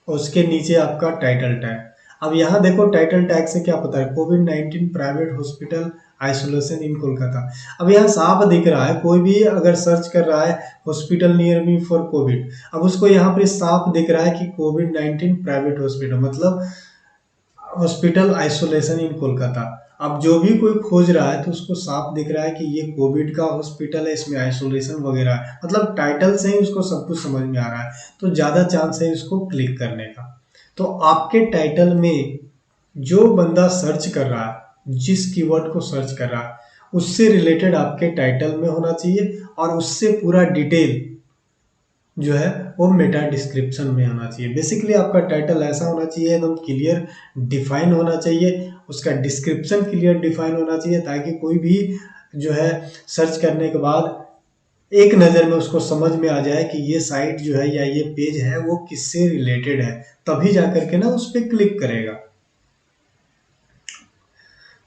A: उसके नीचे आपका टाइटल टैग। अब यहाँ देखो टाइटल टैग से क्या पता है, कोविड-19 प्राइवेट हॉस्पिटल आइसोलेशन इन कोलकाता। अब यहाँ साफ दिख रहा है, कोई भी अगर सर्च कर रहा है hospital near me for Covid, अब उसको यहाँ पर साफ दिख रहा है कि कोविड-19 प्राइवेट हॉस्पिटल, मतलब हॉस्पिटल आइसोलेशन इन कोलकाता। अब जो भी कोई खोज रहा है तो उसको साफ दिख रहा है कि ये कोविड का हॉस्पिटल है, इसमें आइसोलेशन वगैरह है, मतलब टाइटल से ही उसको सब कुछ समझ में आ रहा है, तो ज़्यादा चांस है इसको क्लिक करने का। तो आपके टाइटल में जो बंदा सर्च कर रहा है, जिस कीवर्ड को सर्च कर रहा है, उससे रिलेटेड आपके टाइटल में होना चाहिए और उससे पूरा डिटेल जो है वो मेटा डिस्क्रिप्शन में होना चाहिए। बेसिकली आपका टाइटल ऐसा होना चाहिए, एकदम क्लियर डिफाइन होना चाहिए, उसका डिस्क्रिप्शन क्लियर डिफाइन होना चाहिए, ताकि कोई भी जो है सर्च करने के बाद एक नज़र में उसको समझ में आ जाए कि ये साइट जो है या ये पेज है वो किससे रिलेटेड है, तभी जाकर के ना उस पर क्लिक करेगा।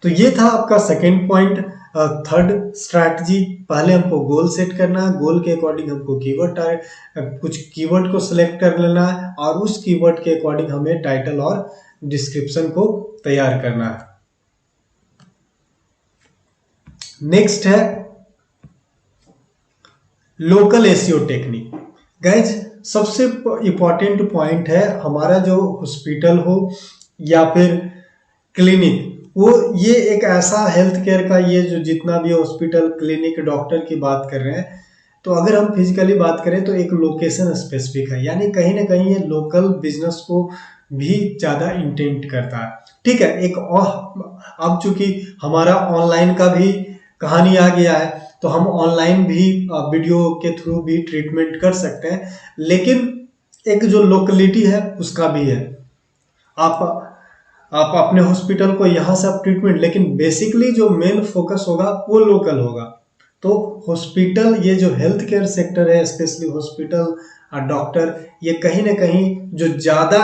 A: तो ये था आपका सेकेंड पॉइंट। थर्ड स्ट्रैटेजी, पहले हमको गोल सेट करना है, गोल के अकॉर्डिंग हमको कुछ कीवर्ड को सिलेक्ट कर लेना है और उस कीवर्ड के अकॉर्डिंग हमें टाइटल और डिस्क्रिप्शन को तैयार करना है। नेक्स्ट है लोकल एसईओ टेक्निक। गाइज सबसे इंपॉर्टेंट पॉइंट है, हमारा जो हॉस्पिटल हो या फिर क्लिनिक, वो ये एक ऐसा हेल्थ केयर का, ये जो जितना भी हॉस्पिटल क्लिनिक डॉक्टर की बात कर रहे हैं, तो अगर हम फिजिकली बात करें तो एक लोकेशन स्पेसिफिक है, यानी कहीं ना कहीं ये लोकल बिजनेस को भी ज़्यादा इंटेंट करता है। ठीक है, एक और अब चूंकि हमारा ऑनलाइन का भी कहानी आ गया है, तो हम ऑनलाइन भी वीडियो के थ्रू भी ट्रीटमेंट कर सकते हैं, लेकिन एक जो लोकेलिटी है उसका भी है। आप अपने हॉस्पिटल को यहाँ से आप ट्रीटमेंट, लेकिन बेसिकली जो मेन फोकस होगा वो लोकल होगा। तो हॉस्पिटल, ये जो हेल्थ केयर सेक्टर है, स्पेशली हॉस्पिटल और डॉक्टर, ये कहीं ना कहीं जो ज़्यादा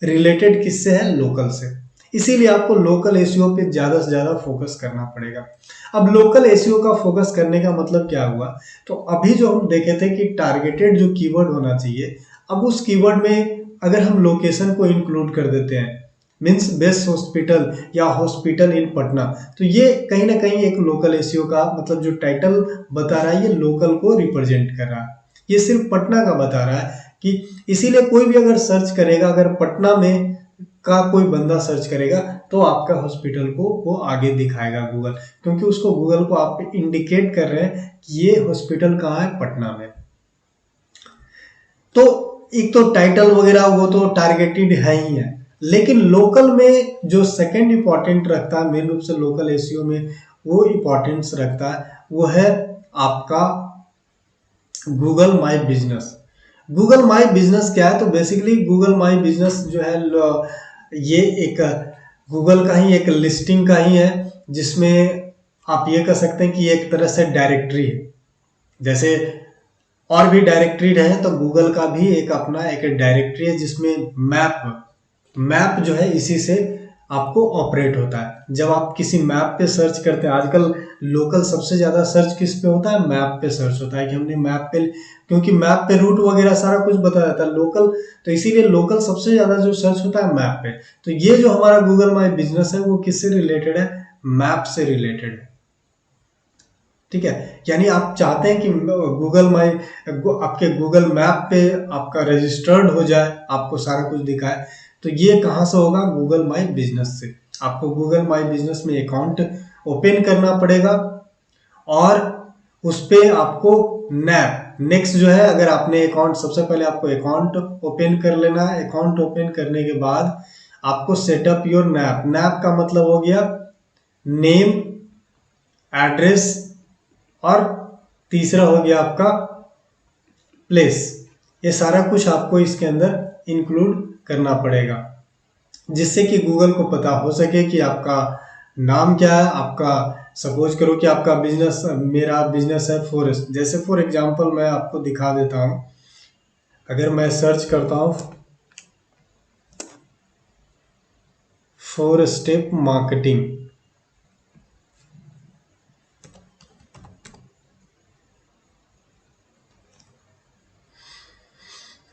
A: रिलेटेड किससे है, लोकल से। इसीलिए आपको लोकल एसईओ पे ज़्यादा से ज़्यादा फोकस करना पड़ेगा। अब लोकल एसईओ का फोकस करने का मतलब क्या हुआ, तो अभी जो हम देखे थे कि टारगेटेड जो कीवर्ड होना चाहिए, अब उस कीवर्ड में अगर हम लोकेशन को इंक्लूड कर देते हैं, मीन्स बेस्ट हॉस्पिटल या हॉस्पिटल इन पटना, तो ये कहीं ना कहीं एक लोकल एसईओ का मतलब जो टाइटल बता रहा है, ये लोकल को रिप्रेजेंट कर रहा है, ये सिर्फ पटना का बता रहा है कि इसीलिए कोई भी अगर सर्च करेगा, अगर पटना में का कोई बंदा सर्च करेगा तो आपका हॉस्पिटल को वो आगे दिखाएगा गूगल, क्योंकि उसको गूगल को आप इंडिकेट कर रहे हैं कि ये हॉस्पिटल कहाँ है, पटना में। तो एक तो टाइटल वगैरह वो तो टारगेटेड है ही है, लेकिन लोकल में जो सेकंड इंपॉर्टेंट रखता है मेन रूप से लोकल एसईओ में, वो इंपॉर्टेंस रखता है, वो है आपका Google my business. Google my business क्या है, तो बेसिकली गूगल माई बिजनेस जो है ये एक गूगल का ही एक लिस्टिंग का ही है, जिसमें आप ये कह सकते हैं कि एक तरह से डायरेक्टरी है। जैसे और भी डायरेक्टरी है, तो गूगल का भी एक अपना एक डायरेक्टरी है, जिसमें मैप जो है इसी से आपको ऑपरेट होता है। जब आप किसी मैप पे सर्च करते हैं, आजकल लोकल सबसे ज़्यादा सर्च किस पे होता है, मैप पे सर्च होता है कि हमने मैप पे, क्योंकि मैप पे रूट वगैरह सारा कुछ बताया जाता है लोकल, तो इसीलिए लोकल सबसे ज़्यादा जो सर्च होता है मैप पे। तो ये जो हमारा गूगल माई बिजनेस है वो किससे रिलेटेड है, मैप से रिलेटेड है। ठीक है, यानी आप चाहते हैं कि गूगल माई आपके गूगल मैप पे आपका रजिस्टर्ड हो जाए, आपको सारा कुछ दिखाए, तो ये कहाँ से होगा, गूगल माई बिजनेस से। आपको गूगल माई बिजनेस में अकाउंट ओपन करना पड़ेगा और उस पर आपको नेक्स्ट जो है, अगर आपने अकाउंट, सबसे पहले आपको अकाउंट ओपन कर लेना है। अकाउंट ओपन करने के बाद आपको सेटअप योर नैप का मतलब हो गया नेम, एड्रेस, और तीसरा हो गया आपका प्लेस। ये सारा कुछ आपको इसके अंदर इंक्लूड करना पड़ेगा, जिससे कि गूगल को पता हो सके कि आपका नाम क्या है। आपका सपोज करो कि आपका बिजनेस, मेरा बिजनेस है फॉरेस्ट, जैसे फॉर एग्जांपल मैं आपको दिखा देता हूँ। अगर मैं सर्च करता हूँ 4 स्टेप मार्केटिंग,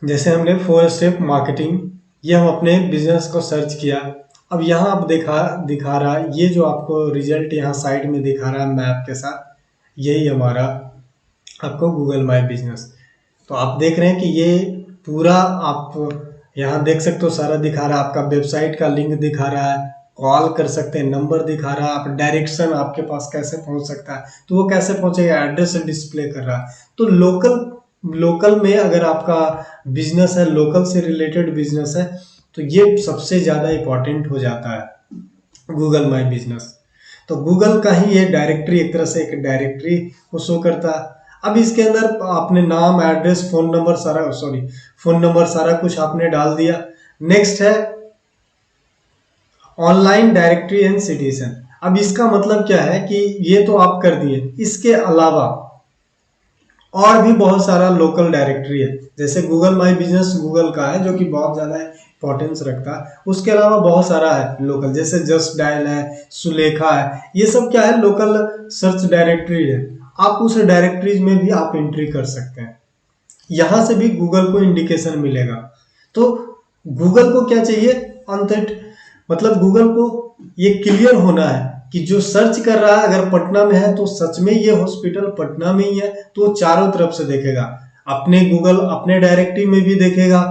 A: जैसे हमने 4 स्टेप मार्केटिंग, ये हम अपने बिजनेस को सर्च किया। अब यहाँ आप दिखा रहा है, ये जो आपको रिजल्ट यहाँ साइड में दिखा रहा है मैप के साथ, यही हमारा आपको गूगल माई बिजनेस। तो आप देख रहे हैं कि ये पूरा आप यहाँ देख सकते हो, सारा दिखा रहा है, आपका वेबसाइट का लिंक दिखा रहा है, कॉल कर सकते हैं, नंबर दिखा रहा है, आप डायरेक्शन आपके पास कैसे पहुंच सकता है तो वो कैसे पहुंचेगा, एड्रेस डिस्प्ले कर रहा है। तो लोकल लोकल में अगर आपका बिजनेस है, लोकल से रिलेटेड बिजनेस है, तो ये सबसे ज़्यादा इम्पोर्टेंट हो जाता है गूगल माई बिजनेस। तो गूगल का ही ये डायरेक्टरी एक तरह से एक डायरेक्टरी को शो करता है। अब इसके अंदर आपने नाम, एड्रेस, फोन नंबर सारा कुछ आपने डाल दिया। नेक्स्ट है ऑनलाइन डायरेक्टरी एंड सिटीजन। अब इसका मतलब क्या है कि ये तो आप कर दिए, इसके अलावा और भी बहुत सारा लोकल डायरेक्टरी है। जैसे गूगल माई बिजनेस गूगल का है जो कि बहुत ज़्यादा इंपॉर्टेंस रखता है, उसके अलावा बहुत सारा है लोकल, जैसे जस्ट डायल है, सुलेखा है, ये सब क्या है, लोकल सर्च डायरेक्टरी है। आप उस डायरेक्टरीज में भी आप एंट्री कर सकते हैं, यहाँ से भी गूगल को इंडिकेशन मिलेगा। तो गूगल को क्या चाहिए, अंतत मतलब गूगल को ये क्लियर होना है कि जो सर्च कर रहा है अगर पटना में है तो सच में ये हॉस्पिटल पटना में ही है, तो चारों तरफ से देखेगा, अपने गूगल अपने डायरेक्टरी में भी देखेगा,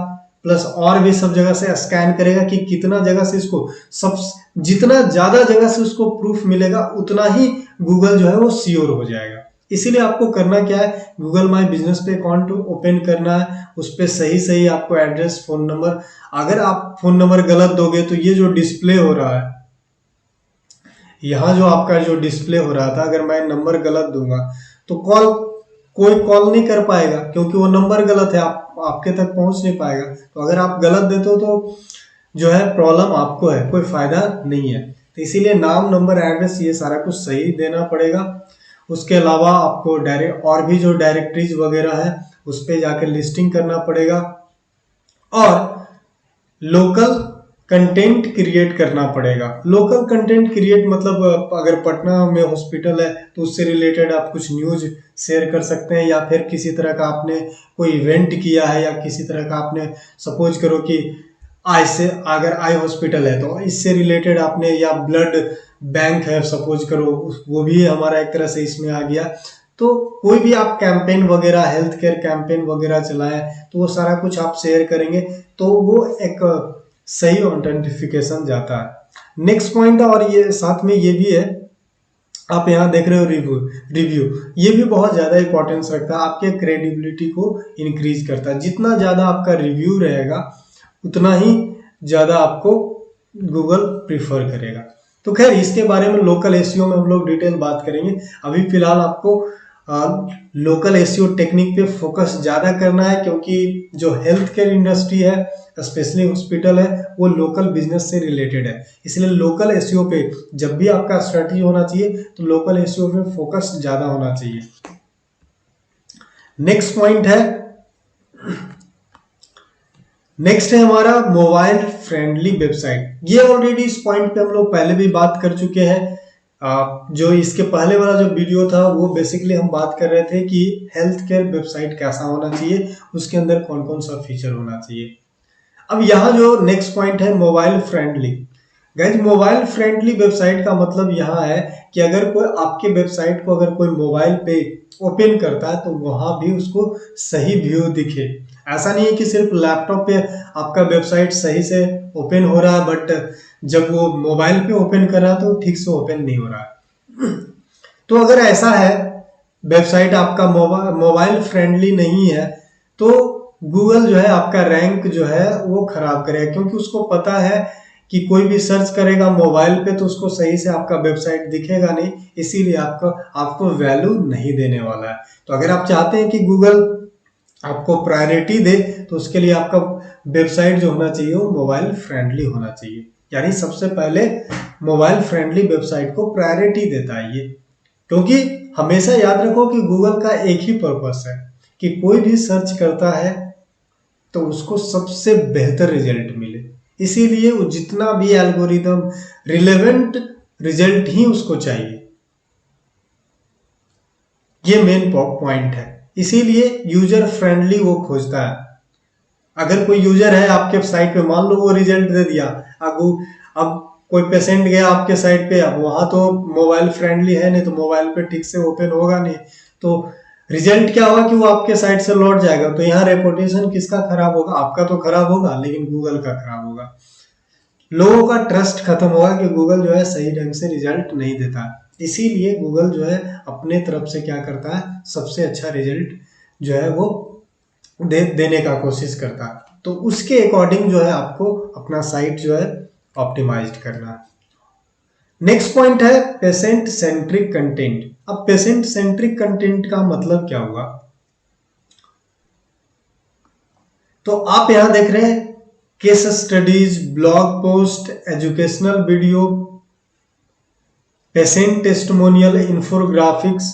A: प्लस और भी सब जगह से स्कैन करेगा कि कितना जगह से इसको सब, जितना ज्यादा जगह से उसको प्रूफ मिलेगा उतना ही गूगल जो है वो श्योर हो जाएगा। इसीलिए आपको करना क्या है, गूगल माई बिजनेस पे अकाउंट ओपन करना है, उस पर सही सही आपको एड्रेस, फोन नंबर, अगर आप फोन नंबर गलत दोगे तो ये जो डिस्प्ले हो रहा है, यहाँ जो आपका जो डिस्प्ले हो रहा था, अगर मैं नंबर गलत दूंगा तो कोई कॉल नहीं कर पाएगा क्योंकि वो नंबर गलत है, आपके तक पहुंच नहीं पाएगा। तो अगर आप गलत देते हो तो जो है प्रॉब्लम आपको है, कोई फायदा नहीं है। तो इसीलिए नाम, नंबर, एड्रेस ये सारा कुछ सही देना पड़ेगा। उसके अलावा आपको डायरेक्ट और भी जो डायरेक्टरीज वगैरह है उस पर जाकर लिस्टिंग करना पड़ेगा, और लोकल कंटेंट क्रिएट करना पड़ेगा। लोकल कंटेंट क्रिएट मतलब अगर पटना में हॉस्पिटल है तो उससे रिलेटेड आप कुछ न्यूज शेयर कर सकते हैं, या फिर किसी तरह का आपने कोई इवेंट किया है, या किसी तरह का आपने सपोज करो कि आई से अगर आई हॉस्पिटल है तो इससे रिलेटेड आपने, या ब्लड बैंक है सपोज करो, वो भी हमारा एक तरह से इसमें आ गया। तो कोई भी आप कैंपेन वगैरह, हेल्थ केयर कैंपेन वगैरह चलाएं तो वो सारा कुछ आप शेयर करेंगे तो वो एक सही ऑथेंटिफिकेशन जाता है। नेक्स्ट पॉइंट, और ये साथ में ये भी है, आप यहाँ देख रहे हो रिव्यू ये भी बहुत ज़्यादा इंपॉर्टेंस रखता है, आपके क्रेडिबिलिटी को इंक्रीज करता है। जितना ज़्यादा आपका रिव्यू रहेगा उतना ही ज़्यादा आपको गूगल प्रीफर करेगा। तो खैर इसके बारे में लोकल एसईओ में हम लोग डिटेल बात करेंगे। अभी फिलहाल आपको लोकल एसईओ टेक्निक पे फोकस ज़्यादा करना है, क्योंकि जो हेल्थ केयर इंडस्ट्री है, स्पेशली हॉस्पिटल है, वो लोकल बिजनेस से रिलेटेड है। इसलिए लोकल एसईओ पे जब भी आपका स्ट्रेटजी होना चाहिए तो लोकल एसईओ पे फोकस ज़्यादा होना चाहिए। नेक्स्ट है हमारा मोबाइल फ्रेंडली वेबसाइट। ये ऑलरेडी इस पॉइंट पे हम लोग पहले भी बात कर चुके हैं। जो इसके पहले वाला जो वीडियो था वो बेसिकली हम बात कर रहे थे कि हेल्थ केयर वेबसाइट कैसा होना चाहिए, उसके अंदर कौन कौन सा फीचर होना चाहिए। अब यहाँ जो नेक्स्ट पॉइंट है mobile friendly. Guys mobile friendly website का मतलब यहाँ है कि अगर कोई आपके वेबसाइट को अगर कोई मोबाइल पे ओपन करता है तो वहां भी उसको सही व्यू दिखे। ऐसा नहीं है कि सिर्फ लैपटॉप पे आपका वेबसाइट सही से ओपन हो रहा है बट जब वो मोबाइल पे ओपन कर रहा है तो ठीक से ओपन नहीं हो रहा है। तो अगर ऐसा है, वेबसाइट आपका मोबाइल फ्रेंडली नहीं है, तो गूगल जो है आपका रैंक जो है वो खराब करेगा, क्योंकि उसको पता है कि कोई भी सर्च करेगा मोबाइल पे तो उसको सही से आपका वेबसाइट दिखेगा नहीं, इसीलिए आपको वैल्यू नहीं देने वाला है। तो अगर आप चाहते हैं कि गूगल आपको प्रायोरिटी दे तो उसके लिए आपका वेबसाइट जो होना चाहिए वो मोबाइल फ्रेंडली होना चाहिए। यानी सबसे पहले मोबाइल फ्रेंडली वेबसाइट को प्रायोरिटी देता है ये, क्योंकि हमेशा याद रखो कि गूगल का एक ही पर्पस है कि कोई भी सर्च करता है तो उसको सबसे बेहतर रिजल्ट मिले। इसीलिए वो जितना भी एल्गोरिदम, रिलेवेंट रिजल्ट ही उसको चाहिए। ये मेन पॉइंट है, इसीलिए यूजर फ्रेंडली वो खोजता है। अगर कोई यूजर है आपके साइट पे, मान लो वो रिजल्ट दे दिया, अब कोई पेशेंट गया आपके साइट पे, अब वहां तो मोबाइल फ्रेंडली है नहीं तो मोबाइल पे ठीक से ओपन होगा नहीं, तो रिजल्ट क्या होगा कि वो आपके साइट से लौट जाएगा। तो यहाँ रेपुटेशन किसका खराब होगा, आपका तो खराब होगा लेकिन गूगल का खराब होगा। लोगों का ट्रस्ट खत्म होगा कि गूगल जो है सही ढंग से रिजल्ट नहीं देता। इसीलिए गूगल जो है अपने तरफ से क्या करता है, सबसे अच्छा रिजल्ट जो है वो देने का कोशिश करता है। तो उसके अकॉर्डिंग जो है आपको अपना साइट जो है ऑप्टिमाइज्ड करना है। नेक्स्ट पॉइंट है पेशेंट सेंट्रिक कंटेंट। अब पेशेंट सेंट्रिक कंटेंट का मतलब क्या हुआ, तो आप यहां देख रहे हैं case studies, blog post, educational video, patient testimonial, infographics.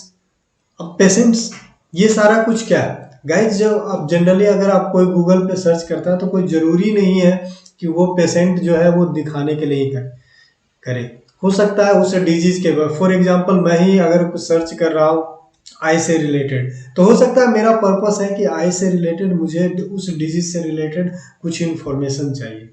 A: अब पेशेंट्स, ये सारा कुछ क्या है गाइज, जब आप जनरली अगर आप कोई गूगल पे सर्च करता है तो कोई जरूरी नहीं है कि वो पेशेंट जो है वो दिखाने के लिए ही करे। हो सकता है उसे डिजीज के, फॉर एग्जांपल मैं ही अगर कुछ सर्च कर रहा हूँ आई से रिलेटेड, तो हो सकता है मेरा पर्पस है कि आई से रिलेटेड मुझे उस डिजीज से रिलेटेड कुछ इंफॉर्मेशन चाहिए।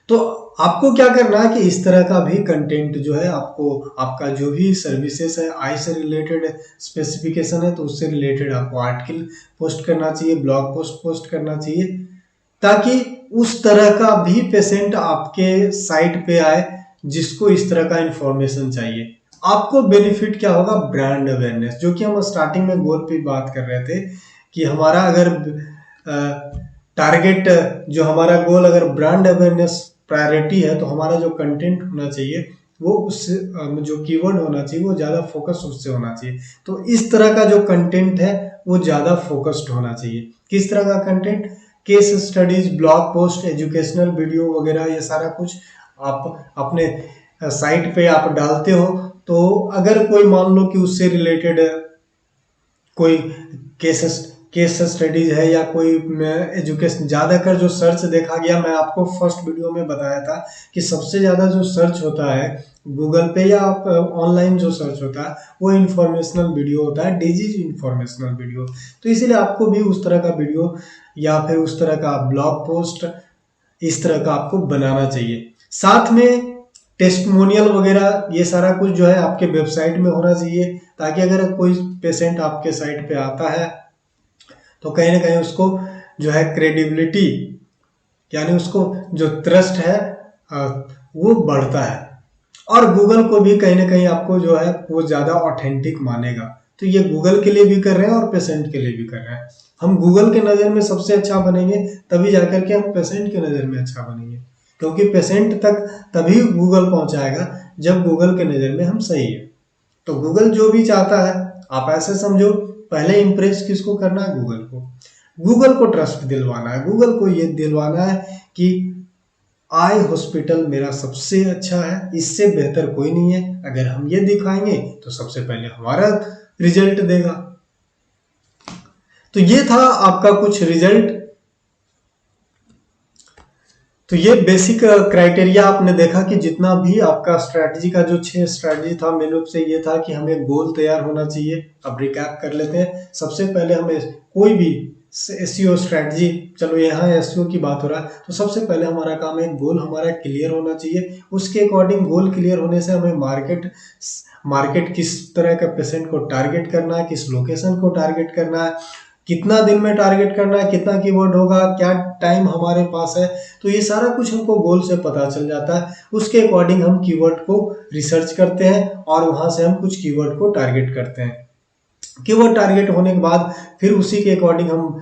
A: तो आपको क्या करना है कि इस तरह का भी कंटेंट जो है आपको, आपका जो भी सर्विसेज है आई से रिलेटेड स्पेसिफिकेशन है तो उससे रिलेटेड आपको आर्टिकल पोस्ट करना चाहिए, ब्लॉग पोस्ट पोस्ट करना चाहिए, ताकि उस तरह का भी पेशेंट आपके साइट पे आए जिसको इस तरह का इंफॉर्मेशन चाहिए। आपको बेनिफिट क्या होगा, ब्रांड अवेयरनेस, जो कि हम स्टार्टिंग में गोल पे बात कर रहे थे कि हमारा अगर टारगेट, जो हमारा गोल अगर ब्रांड अवेयरनेस प्रायोरिटी है तो हमारा जो कंटेंट होना चाहिए वो उस जो कीवर्ड होना चाहिए वो ज़्यादा फोकस उससे होना चाहिए। तो इस तरह का जो कंटेंट है वो ज़्यादा फोकस्ड होना चाहिए। किस तरह का content, case studies, blog post, educational video वगैरह, ये सारा कुछ आप अपने साइट पे आप डालते हो। तो अगर कोई मान लो कि उससे रिलेटेड कोई केस स्टडीज है या कोई एजुकेशन, ज़्यादातर जो सर्च देखा गया, मैं आपको फर्स्ट वीडियो में बताया था कि सबसे ज़्यादा जो सर्च होता है गूगल पे या ऑनलाइन जो सर्च होता है वो इंफॉर्मेशनल वीडियो होता है, डिजीज इंफॉर्मेशनल वीडियो। तो इसीलिए आपको भी उस तरह का वीडियो या फिर उस तरह का ब्लॉग पोस्ट इस तरह का आपको बनाना चाहिए। साथ में टेस्टिमोनियल वगैरह ये सारा कुछ जो है आपके वेबसाइट में होना चाहिए, ताकि अगर कोई पेशेंट आपके साइट पे आता है तो कहीं ना कहीं उसको जो है क्रेडिबिलिटी, यानी उसको जो ट्रस्ट है वो बढ़ता है, और गूगल को भी कहीं ना कहीं आपको जो है वो ज़्यादा ऑथेंटिक मानेगा। तो ये गूगल के लिए भी कर रहे हैं और पेशेंट के लिए भी कर रहे हैं। हम गूगल के नज़र में सबसे अच्छा बनेंगे तभी जाकर के हम पेशेंट के नज़र में अच्छा बनेंगे, क्योंकि पेशेंट तक तभी गूगल पहुंचाएगा जब गूगल के नज़र में हम सही है। तो गूगल जो भी चाहता है, आप ऐसे समझो, पहले इंप्रेस किसको करना है, गूगल को। गूगल को ट्रस्ट दिलवाना है, गूगल को ये दिलवाना है कि आई हॉस्पिटल मेरा सबसे अच्छा है, इससे बेहतर कोई नहीं है। अगर हम ये दिखाएंगे तो सबसे पहले हमारा रिजल्ट देगा। तो ये था आपका कुछ रिजल्ट। तो ये बेसिक क्राइटेरिया आपने देखा कि जितना भी आपका स्ट्रैटेजी का जो 6 स्ट्रैटेजी था, मेन रूप से ये था कि हमें गोल तैयार होना चाहिए। अब रिकैप कर लेते हैं। सबसे पहले हमें कोई भी एसईओ स्ट्रैटेजी, चलो यहाँ एसईओ की बात हो रहा है, तो सबसे पहले हमारा काम है गोल हमारा क्लियर होना चाहिए। उसके अकॉर्डिंग गोल क्लियर होने से हमें मार्केट किस तरह का पेशेंट को टारगेट करना है, किस लोकेशन को टारगेट करना है, कितना दिन में टारगेट करना है, कितना कीवर्ड होगा, क्या टाइम हमारे पास है, तो ये सारा कुछ हमको गोल से पता चल जाता है। उसके अकॉर्डिंग हम कीवर्ड को रिसर्च करते हैं और वहां से हम कुछ कीवर्ड को टारगेट करते हैं। कीवर्ड टारगेट होने के बाद फिर उसी के अकॉर्डिंग हम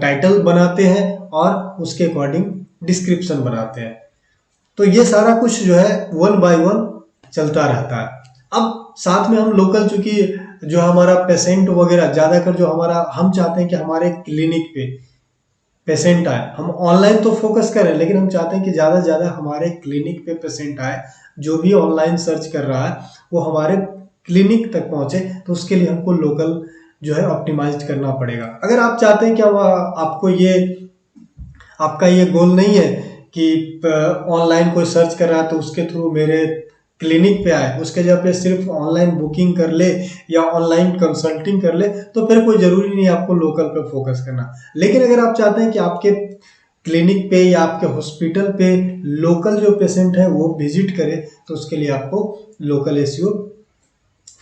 A: टाइटल बनाते हैं और उसके अकॉर्डिंग डिस्क्रिप्शन बनाते हैं। तो ये सारा कुछ जो है 1 बाय 1 चलता रहता है। अब साथ में हम लोकल, चूंकि जो हमारा पेशेंट वगैरह ज्यादातर जो हमारा, हम चाहते हैं कि हमारे क्लिनिक पे पेशेंट आए। हम ऑनलाइन तो फोकस करें लेकिन हम चाहते हैं कि ज्यादा से ज्यादा हमारे क्लिनिक पे पेशेंट आए। जो भी ऑनलाइन सर्च कर रहा है वो हमारे क्लिनिक तक पहुंचे, तो उसके लिए हमको लोकल जो है ऑप्टिमाइज करना पड़ेगा। अगर आप चाहते हैं कि आपको ये, आपका ये गोल नहीं है कि ऑनलाइन कोई सर्च कर रहा है तो उसके थ्रू मेरे क्लिनिक पे आए, उसके जगह पे सिर्फ ऑनलाइन बुकिंग कर ले या ऑनलाइन कंसल्टिंग कर ले, तो फिर कोई जरूरी नहीं आपको लोकल पे फोकस करना। लेकिन अगर आप चाहते हैं कि आपके क्लिनिक पे या आपके हॉस्पिटल पे लोकल जो पेशेंट है वो विजिट करे, तो उसके लिए आपको लोकल एसईओ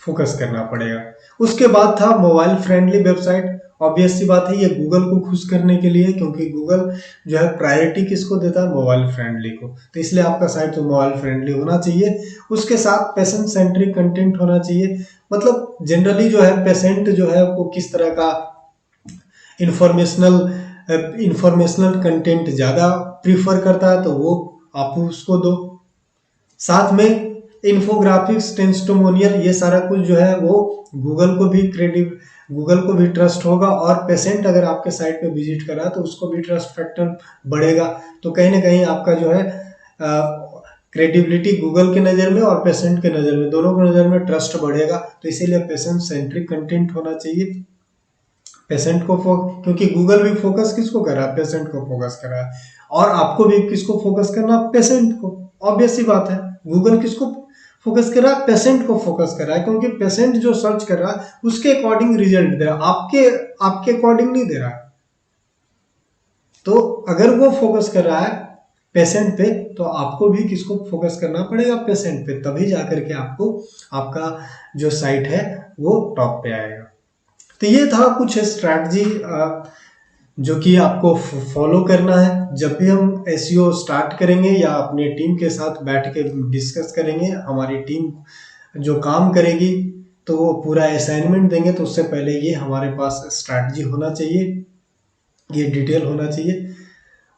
A: फोकस करना पड़ेगा। उसके बाद था मोबाइल फ्रेंडली वेबसाइट। ऑब्वियस सी बात है ये गूगल को खुश करने के लिए, क्योंकि गूगल जो है प्रायोरिटी किसको देता है, मोबाइल फ्रेंडली को। तो इसलिए आपका साइट तो मोबाइल फ्रेंडली होना चाहिए, उसके साथ पेशेंट सेंट्रिक कंटेंट होना चाहिए। मतलब जनरली जो है पेशेंट जो है वो किस तरह का इंफॉर्मेशनल कंटेंट ज़्यादा प्रीफर करता है, तो वो आप उसको दो। साथ में इन्फोग्राफिक्स, टेस्टिमोनियल, ये सारा कुछ जो है वो गूगल को भी ट्रस्ट होगा, और पेशेंट अगर आपके साइट पे विजिट कर रहा है तो उसको भी ट्रस्ट फैक्टर बढ़ेगा। तो कहीं ना कहीं आपका जो है क्रेडिबिलिटी गूगल के नज़र में और पेशेंट के नज़र में, दोनों के नज़र में ट्रस्ट बढ़ेगा। तो इसीलिए पेशेंट सेंट्रिक कंटेंट होना चाहिए। पेशेंट को क्योंकि गूगल भी फोकस किसको कर रहा है, पेशेंट को फोकस कर रहा है, और आपको भी किसको फोकस करना, पेशेंट को। ऑब्वियस सी बात है, गूगल किसको फोकस कर रहा है, पेशेंट को फोकस कर रहा है, क्योंकि पेशेंट जो सर्च कर रहा है उसके अकॉर्डिंग रिजल्ट दे रहा है, आपके अकॉर्डिंग नहीं दे रहा है। तो अगर वो फोकस कर रहा है पेशेंट पे, तो आपको भी किसको फोकस करना पड़ेगा, पेशेंट पे, तभी जाकर के आपको आपका जो साइट है वो टॉप पे आएगा। तो ये था कुछ स्ट्रैटेजी जो कि आपको फॉलो करना है जब भी हम एसईओ स्टार्ट करेंगे, या अपने टीम के साथ बैठ के डिस्कस करेंगे। हमारी टीम जो काम करेगी तो वो पूरा असाइनमेंट देंगे, तो उससे पहले ये हमारे पास स्ट्रैटेजी होना चाहिए, ये डिटेल होना चाहिए।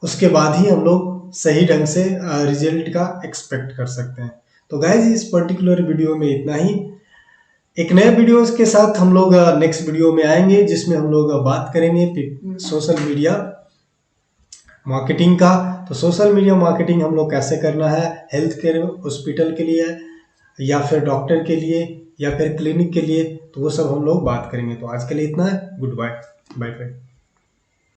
A: उसके बाद ही हम लोग सही ढंग से रिजल्ट का एक्सपेक्ट कर सकते हैं। तो गाइज इस पर्टिकुलर वीडियो में इतना ही। एक नए वीडियो के साथ हम लोग नेक्स्ट वीडियो में आएंगे, जिसमें हम लोग बात करेंगे सोशल मीडिया मार्केटिंग का। तो सोशल मीडिया मार्केटिंग हम लोग कैसे करना है, हेल्थ केयर हॉस्पिटल के लिए, या फिर डॉक्टर के लिए, या फिर क्लिनिक के लिए, तो वो सब हम लोग बात करेंगे। तो आज के लिए इतना है, गुड बाय, बाय बाय।